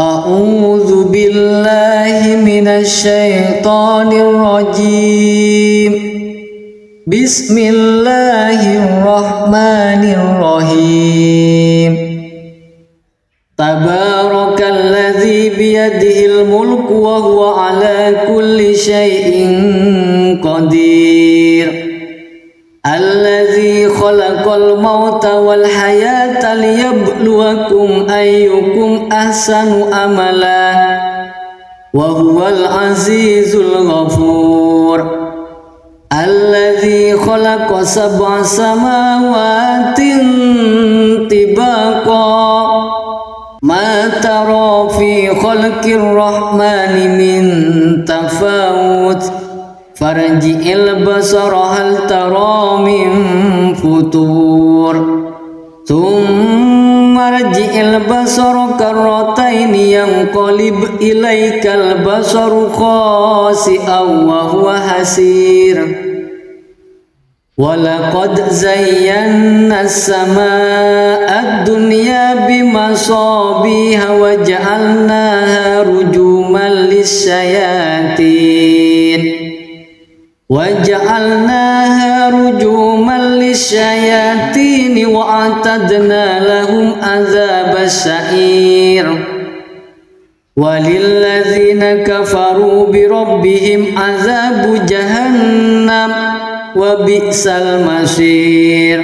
A'udzu billahi minasyaitonir rajim. Bismillahirrahmanirrahim. Tabarakalladzi biyadihil mulku wa huwa ala kulli syai'in qadir. Alladzi khalaqal mauta wal hayata liyabluwakum ayyukum ahsanu amala wa huwal azizul ghafur. Alladzi khalaqa sab'a samawatin tibaqa ma tara fi khalqir rahmani min tafawut farji'il basara hal tara min futur thumma rji'il basara karrataini yanqalib ilaikal basaru khasi'an wa huwa hasir. Walaqad zayyana as-samaa'a ad-dunya bimasabiha wa ja'alnaha rujuman lis-syayatin wa a'tadna lahum adzabas sa'ir. Walilladzina kafaru bi rabbihim adzabu jahannam wa bi'sal masir.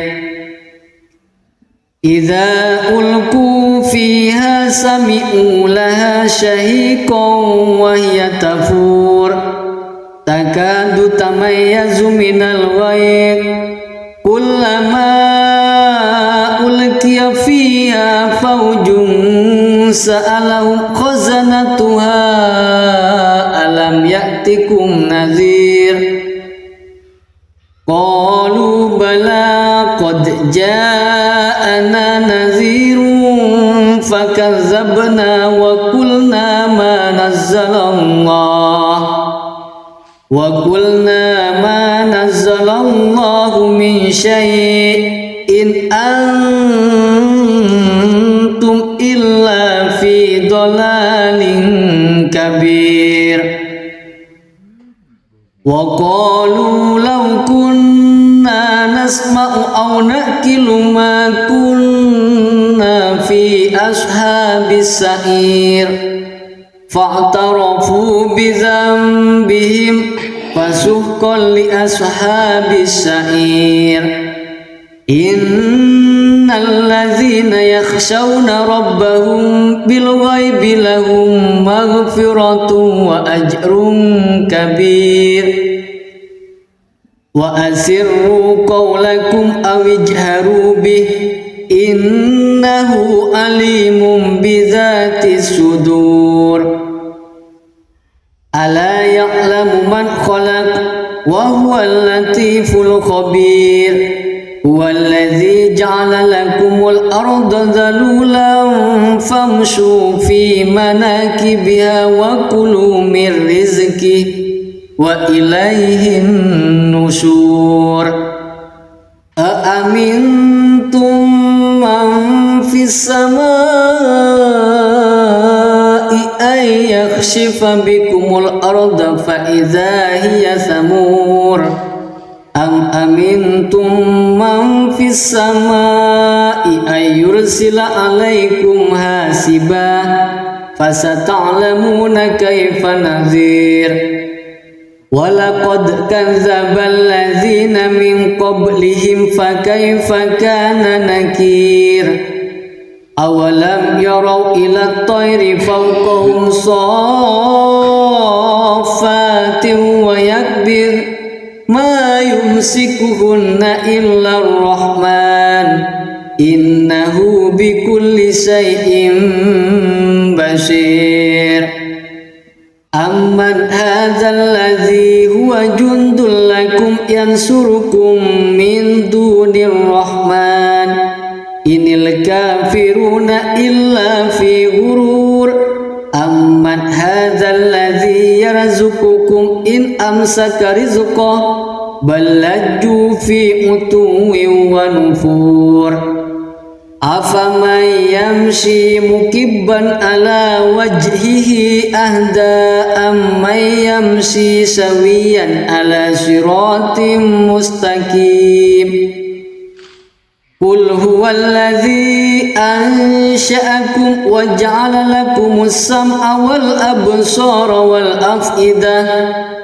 Idza ulqu fiha sami'u laha shahiqan wa hiya tafur takadu tamayyazu minal ghayz kullama ulqiya fiha fawjun sa'alahum khazanatuha alam ya'tikum nadhir. Qalu bala qad ja'ana nadhirun fakazzabna wa qulna ma nazzalallahu min syai'in antum illa fi dhalalin kabir. Wa qalu law kunna nasma'u aw naqilu ma kunna fi ashabis sa'ir fa'tarafu bi dhanbihim fasuhqan li ashabis sa'ir. Innal ladzina yakhshawna rabbahum bil ghaibi lahum maghfiratun wa ajrun kabir. Wa asirru qawlakum aw ijharu bih innahu alimun bidzatis sudur. Ala ya'lamu man khalaq wa huwal latiful khabir. Huwallazi ja'ala lakumul arda dhalulan famshu fi manakibiha wa kulu min rizqihi wa ilaihin nusyur. Aamintum man fis samaa'i ay yakhshifa bikumul arda fa idza hiya thamur. Am amintum man fis samaa'i ay yursila alaikum hasiba fasata'lamuna kaifa nadhir. Walaqad kadzdzabal ladzina min qablihim fakaifa kana nakir. Awalam yarau ila at-tayri fawqahum saffatin wa yakbir ma yumsikuhunna illa ar-rahman innahu bikulli shay'in basir. Amman hadzal ladzi huwa jundul lakum yansurukum min dunir rahman inil kafiruna illa fi ghurur. Amman hadzal ladzi yarzuqukum in amsaka rizqah bal lajju fi utuwin wa nufur. Afaman yamshi mukibban ala wajhihi ahda amman yamshi sawiyan ala siratim mustaqim. Qul huwallazi ansha'akum wa ja'ala lakumus sam'a wal absara wal af'idah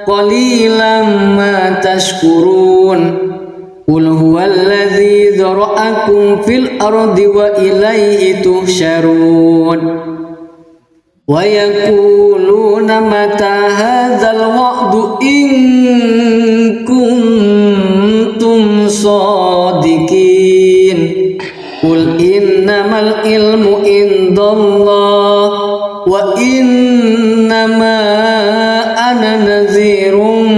qalilan ma tashkurun. Qul huwallazi dzara'akum fil ardi wa ilaihi tuhsyarun. Wa yaquluna mata hadzal wa'du in kuntum shadiqin. Qul innamal ilmu indallah wa innama ana nadhirun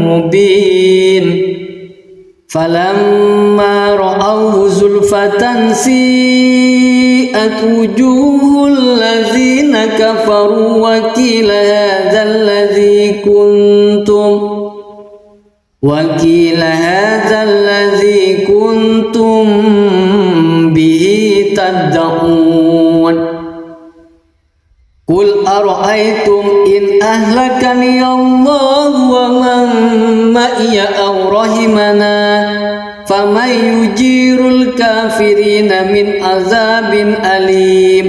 mubin. Falamma ra'awhu zulfatan si'at wujuhul ladzina kafaru wa qila hadzal ladzi kuntum bihi tad'un. Qul ara'aytum in ahlakani Allah wa man ma'iya aw rahimana faman yujirul kafirina min azabin alim.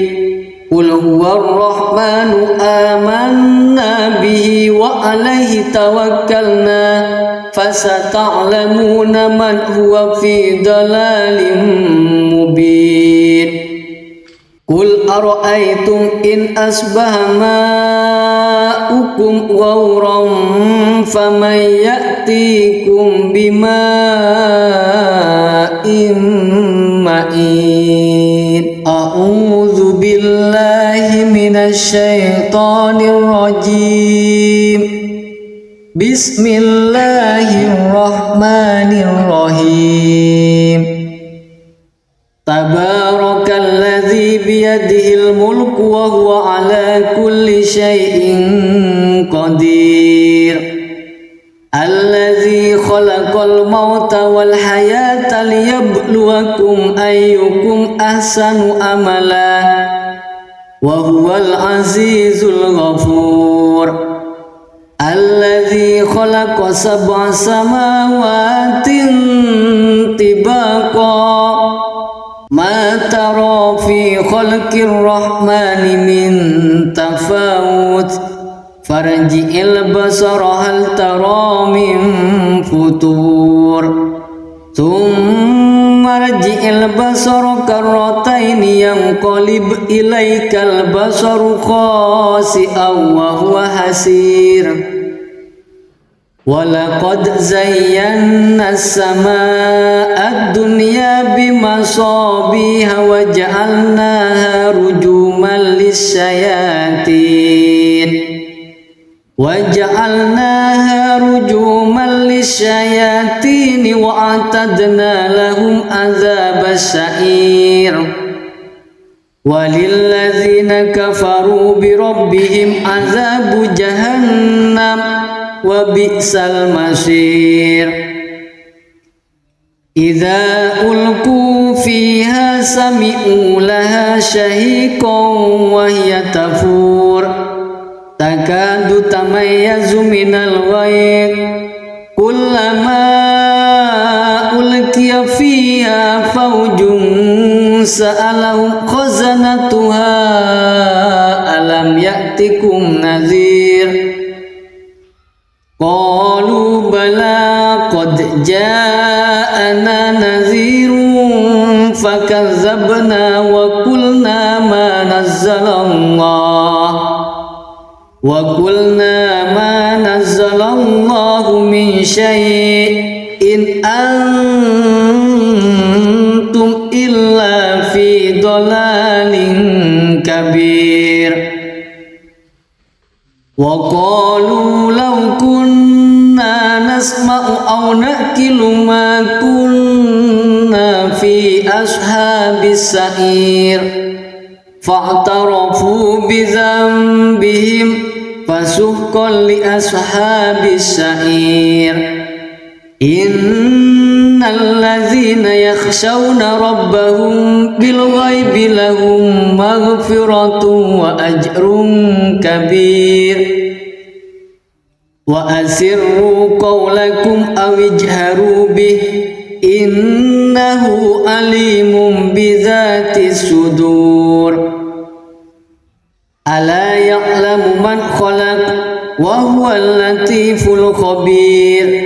Qul huwar rahmanu amanna bihi wa alaihi tawakkalna fasata'lamuna man huwa fi dalalin mubin. Qul ara'aytum in asbaha ma'ukum ghawran faman ya'tikum bima'in ma'in. A'udzu billahi minasy syaithanir rajim. Bismillahirrahmanirrahim. Tabarakalladzi biyadihil mulku wa huwa ala kulli syai'in qadir. Alladzi khalaqal mauta wal hayata liyabluwakum ayyukum ahsanu amala wa huwal azizul ghafur. Alladzi khalaqa sab'a samawatin tibaqa ma tara fi khalqir rahmani min tafawut farji'il basara hal tara min futur thumma rji'il basara karrataini yanqalib ilaikal basaru khasi'an wa huwa hasir. Walaqad zayyana as-samaa'a ad-dunya bimasabiha wa ja'alnaha rujuman lis-syayatin wa a'tadna lahum adzabas sa'ir. Walilladzina kafaru bi rabbihim adzabu jahannam wa bi'sal masir. Idza ulqu fiha sami'u laha shahiqan wa hiya tafur takadu tamayyazu minal ghayr kullama ulqiya fiha fawjun sa'alahum khazanatuha alam ya'tikum nadhir. Qalu bala qad ja'ana nadhirun fakazzabna wa qulna ma nazzalallahu min syai'in antum illa fi dhalalin kabir. Wa qalu law kunna nasma'u aw naqilu ma kunna fi ashabis sa'ir fa'tarafu bi dhanbihim fasuhqan li ashabis sa'ir. Innal ladzina يخشون ربهم بالغيب لهم مغفرة وأجر كبير وأسروا قولكم أو اجهروا به إنه عليم بذات الصدور ألا يعلم من خلق وهو اللطيف الخبير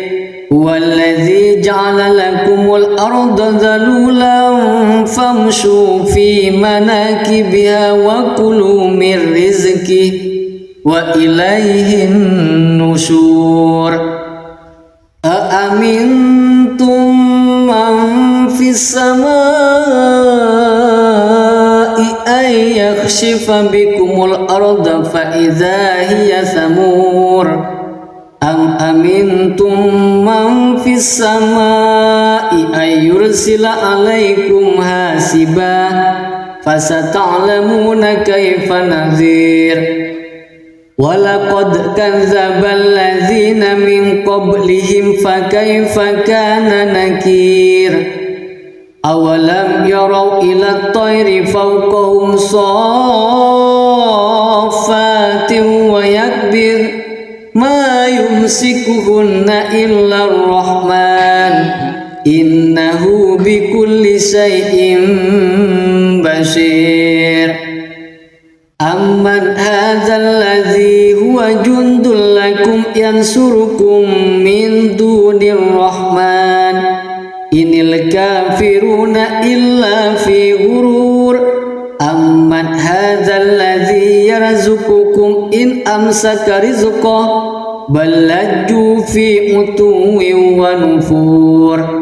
هو الذي جعل لكم الأرض ذلولا فامشوا في مناكبها وكلوا من رزقه وإليه النشور أأمنتم من في السماء أن يخسف بكم الأرض فإذا هي ثمور أم أمنتم من في السماء أن يرسل عليكم حاسبا فستعلمون كيف نذير ولقد كذب الذين من قبلهم فكيف كان نكير أولم يروا إلى الطير فوقهم صافات ويكبر ما يمسكهن إلا الرحمن إنه بكل شيء بصير أمن هذا الذي هو جند لكم ينصركم من دون الرحمن إن الكافرون إلا في غرور أمن هذا الذي يرزقكم إن أمسك رزقه بل لجوا في عتو ونفور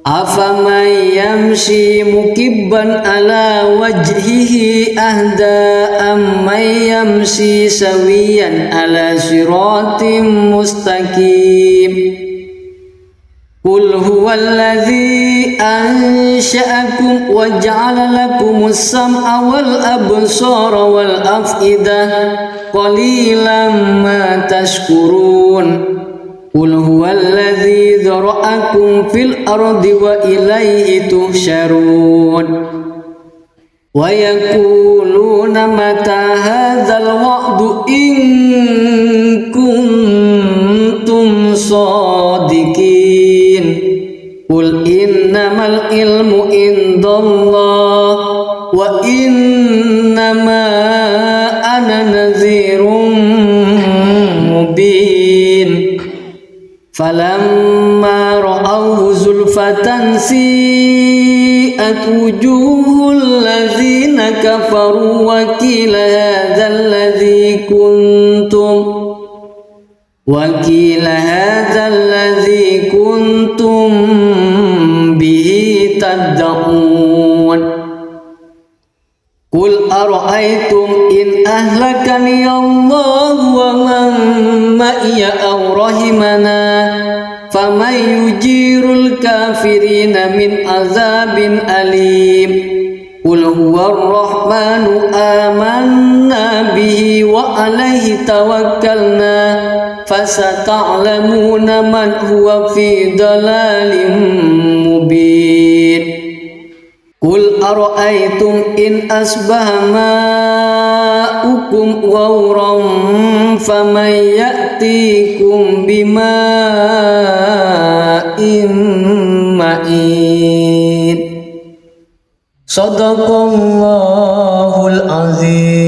أفمن يمشي مكبا على وجهه أهدى أمن يمشي سويا على صراط مستقيم قل هو الذي أنشأكم وجعل لكم السمع والأبصار والأفئدة قليلا ما تشكرون قل هو الذي ذرأكم في الأرض وإليه تحشرون ويقولون متى هذا الوعد إن كنتم صادقين قل إنما العلم عند الله وإنما أنا نذير مبين فلما رأوه زلفة سيئت وجوه الذين كفروا وقيل هذا الذي كنتم به تدعون قل أرأيتم إن أهلكني الله ومن معي أو رحمنا فمن يجير الكافرين من عذاب أليم قل هو الرحمن آمنا به وعليه توكلنا فستعلمون من هو في ضلال مبين قل أرأيتم إن أصبح ماؤكم غورا فمن يأتيكم بماء معين صدق الله العظيم.